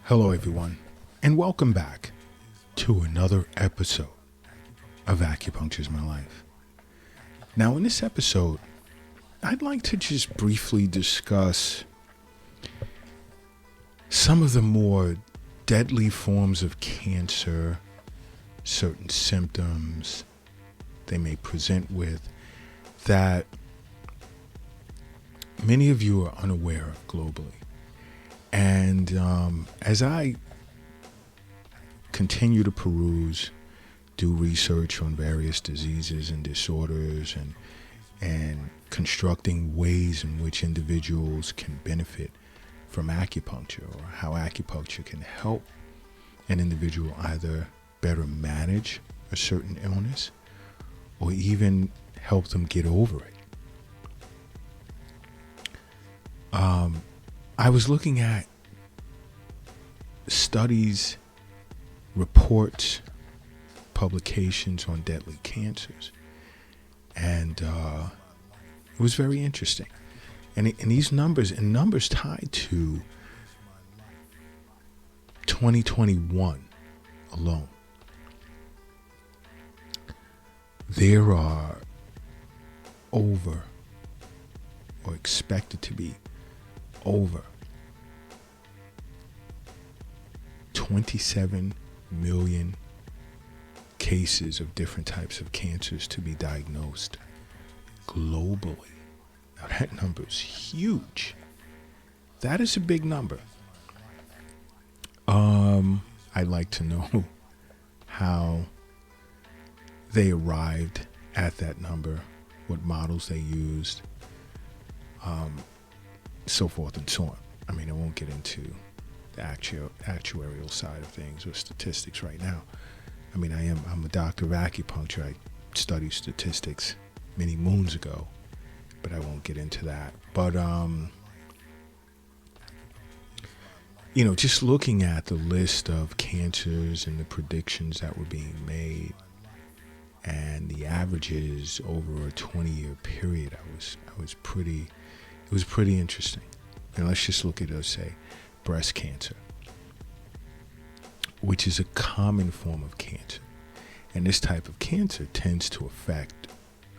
Hello, everyone, and welcome back to another episode of Acupuncture is My Life. Now, in this episode, I'd like to just briefly discuss some of the more deadly forms of cancer, certain symptoms they may present with that many of you are unaware of globally. And as I continue to peruse, do research on various diseases and disorders and constructing ways in which individuals can benefit from acupuncture, or how acupuncture can help an individual either better manage a certain illness or even help them get over it. I was looking at studies, reports, publications on deadly cancers, and it was very interesting. And these numbers tied to 2021 alone. There are over, or expected to be over, 27 million cases of different types of cancers to be diagnosed globally. Now that number is huge. That is a big number. I'd like to know how they arrived at that number, what models they used, so forth and so on. I mean, I won't get into the actuarial side of things or statistics right now. I mean, I'm a doctor of acupuncture. I studied statistics many moons ago, but I won't get into that. But just looking at the list of cancers and the predictions that were being made and the averages over a 20-year period, it was pretty interesting. And let's just look at, let's say, breast cancer, which is a common form of cancer. And this type of cancer tends to affect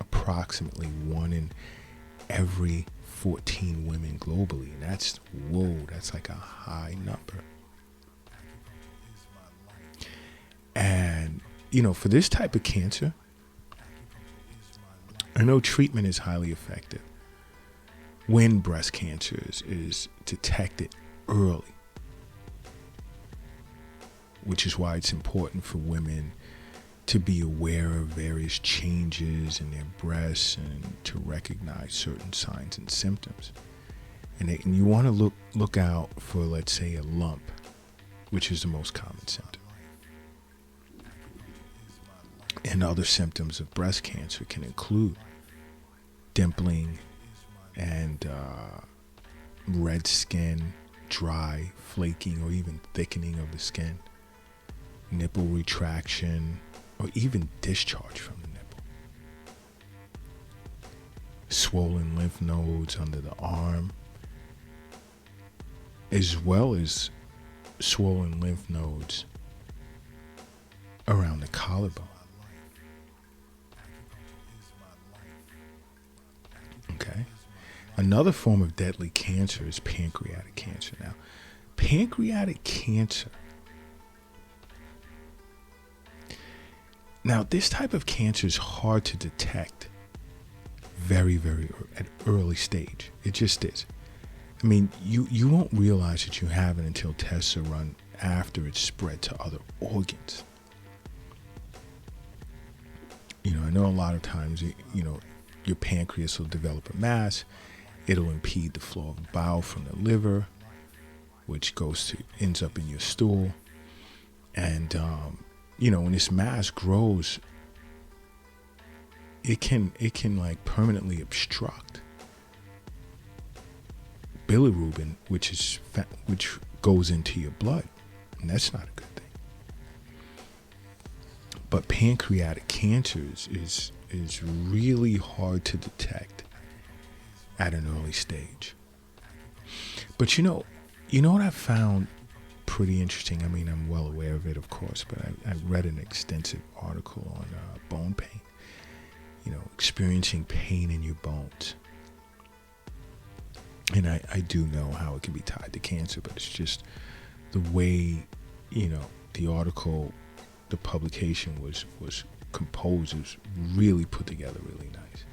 approximately 1 in every 14 women globally. And that's like a high number. And, for this type of cancer, I know treatment is highly effective when breast cancer is detected early, which is why it's important for women to be aware of various changes in their breasts and to recognize certain signs and symptoms. And you want to look out for, let's say, a lump, which is the most common symptom. And other symptoms of breast cancer can include dimpling and red skin, dry, flaking, or even thickening of the skin, nipple retraction, or even discharge from the nipple, swollen lymph nodes under the arm, as well as swollen lymph nodes around the collarbone. Okay. Another form of deadly cancer is pancreatic cancer. Now, pancreatic cancer. Now, this type of cancer is hard to detect very, very at early stage. It just is. I mean, you won't realize that you have it until tests are run after it's spread to other organs. I know a lot of times, your pancreas will develop a mass. It'll impede the flow of bile from the liver, which ends up in your stool. And, when this mass grows, it can like permanently obstruct bilirubin, which goes into your blood. And that's not a good thing. But pancreatic cancer is really hard to detect at an early stage. But you know what I found pretty interesting. I mean, I'm well aware of it, of course, but I read an extensive article on bone pain. Experiencing pain in your bones. And I do know how it can be tied to cancer, but it's just the way, the article, the publication was composed, was really put together really nice.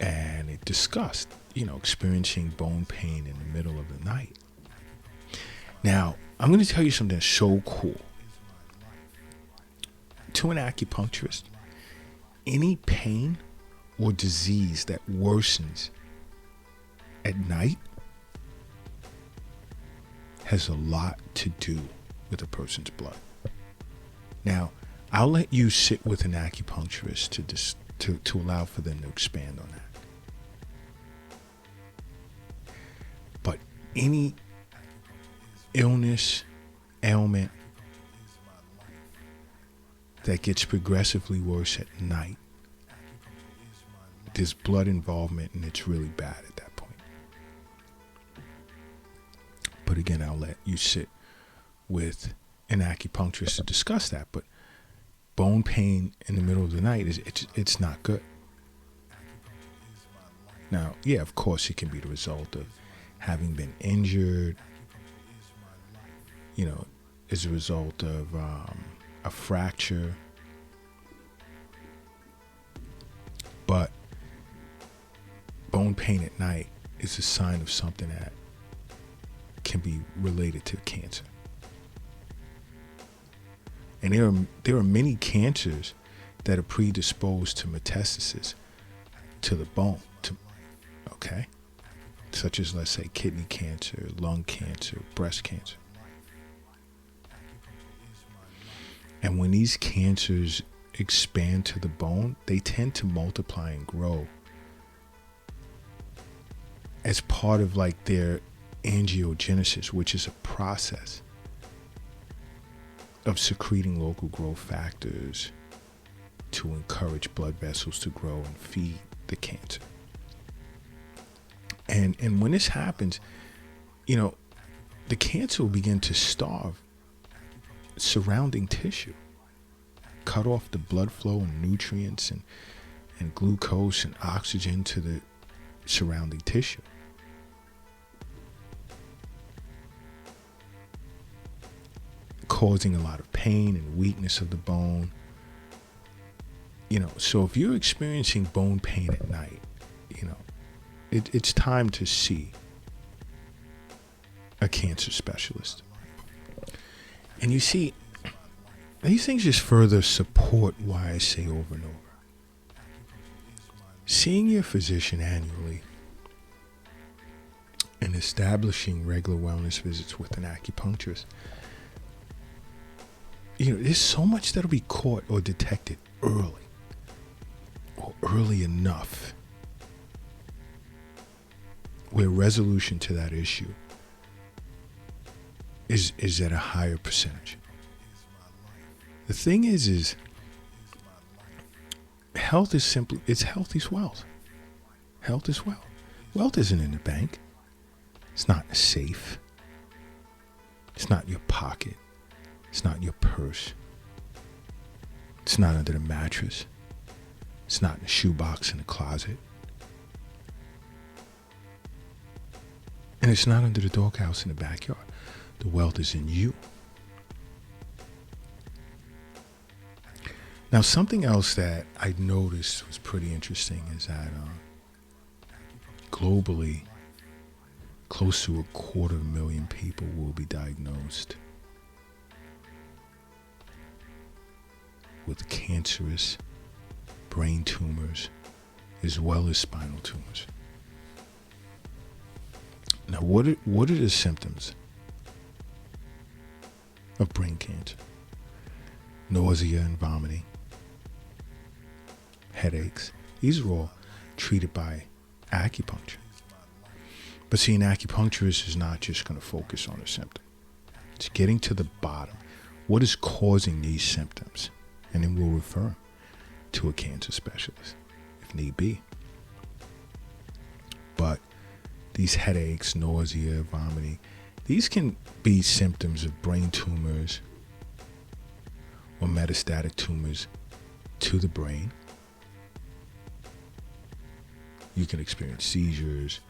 And it discussed, experiencing bone pain in the middle of the night. Now, I'm going to tell you something that's so cool. To an acupuncturist, any pain or disease that worsens at night has a lot to do with a person's blood. Now, I'll let you sit with an acupuncturist to allow for them to expand on that. But any illness, ailment that gets progressively worse at night, there's blood involvement and it's really bad at that point. But again, I'll let you sit with an acupuncturist to discuss that. But bone pain in the middle of the night, it's not good. Now, yeah, of course, it can be the result of having been injured, as a result of a fracture. But bone pain at night is a sign of something that can be related to cancer. And there are many cancers that are predisposed to metastasis to the bone, okay? Such as, let's say, kidney cancer, lung cancer, breast cancer. And when these cancers expand to the bone, they tend to multiply and grow as part of like their angiogenesis, which is a process of secreting local growth factors to encourage blood vessels to grow and feed the cancer. And when this happens, the cancer will begin to starve surrounding tissue, cut off the blood flow and nutrients and glucose and oxygen to the surrounding tissue. Causing a lot of pain and weakness of the bone. So if you're experiencing bone pain at night, it's time to see a cancer specialist. And you see, these things just further support why I say over and over. Seeing your physician annually and establishing regular wellness visits with an acupuncturist, there's so much that'll be caught or detected early or early enough where resolution to that issue is at a higher percentage. The thing is health is simply, health is wealth. Health is wealth. Wealth isn't in the bank. It's not in a safe. It's not in your pocket. It's not in your purse. It's not under the mattress. It's not in the shoebox in the closet. And it's not under the doghouse in the backyard. The wealth is in you. Now, something else that I noticed was pretty interesting is that globally, close to 250,000 people will be diagnosed with cancerous brain tumors as well as spinal tumors. Now, what are the symptoms of brain cancer? Nausea and vomiting, headaches. These are all treated by acupuncture. But see, an acupuncturist is not just going to focus on a symptom. It's getting to the bottom. What is causing these symptoms? And then we'll refer them to a cancer specialist if need be. But these headaches, nausea, vomiting, these can be symptoms of brain tumors or metastatic tumors to the brain. You can experience seizures,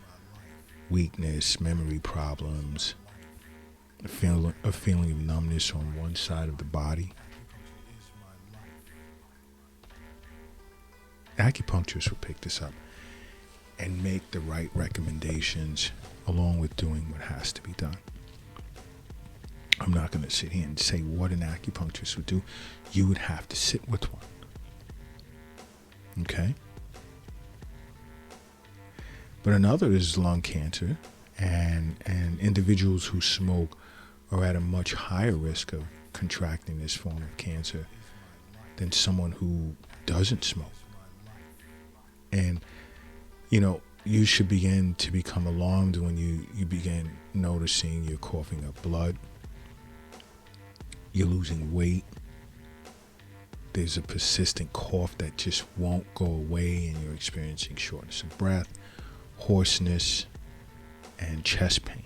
weakness, memory problems, a feeling of numbness on one side of the body. Acupuncturists will pick this up and make the right recommendations along with doing what has to be done. I'm not going to sit here and say what an acupuncturist would do. You would have to sit with one. Okay? But another is lung cancer, and individuals who smoke are at a much higher risk of contracting this form of cancer than someone who doesn't smoke. And, you should begin to become alarmed when you begin noticing you're coughing up blood, you're losing weight, there's a persistent cough that just won't go away, and you're experiencing shortness of breath, hoarseness, and chest pain.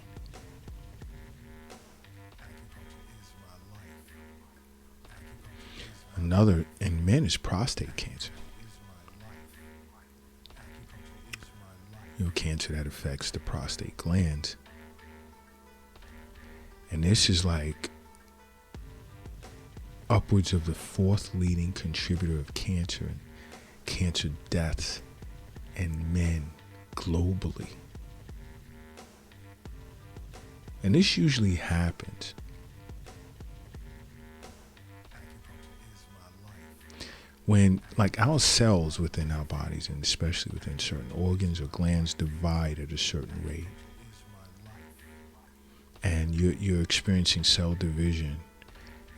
Another in men is prostate cancer. Cancer that affects the prostate glands. And this is like upwards of the fourth leading contributor of cancer and cancer deaths in men globally. And this usually happens when, like, our cells within our bodies, and especially within certain organs or glands, divide at a certain rate. And you're experiencing cell division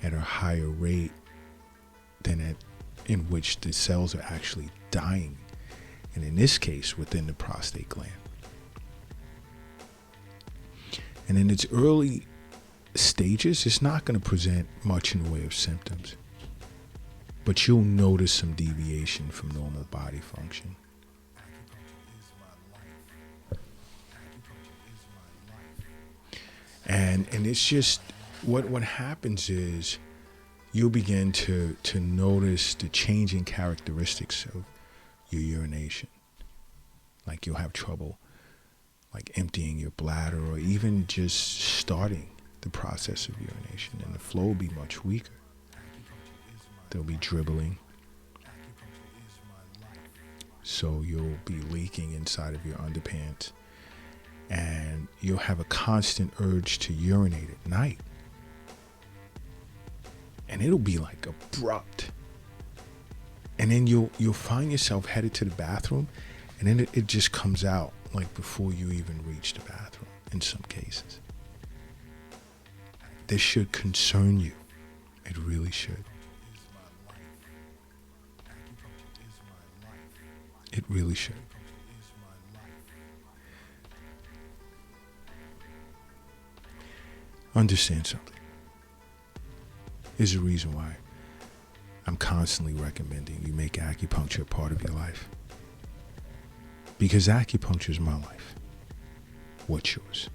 at a higher rate than in which the cells are actually dying. And in this case, within the prostate gland. And in its early stages, it's not going to present much in the way of symptoms. But you'll notice some deviation from normal body function. And it's just, what happens is you'll begin to notice the changing characteristics of your urination. Like you'll have trouble like emptying your bladder, or even just starting the process of urination, and the flow will be much weaker. There'll be dribbling. So you'll be leaking inside of your underpants. And you'll have a constant urge to urinate at night. And it'll be like abrupt. And then you'll find yourself headed to the bathroom, and then it just comes out like before you even reach the bathroom in some cases. This should concern you. It really should. It really should. Understand something. There's a reason why I'm constantly recommending you make acupuncture a part of your life. Because acupuncture is my life. What's yours?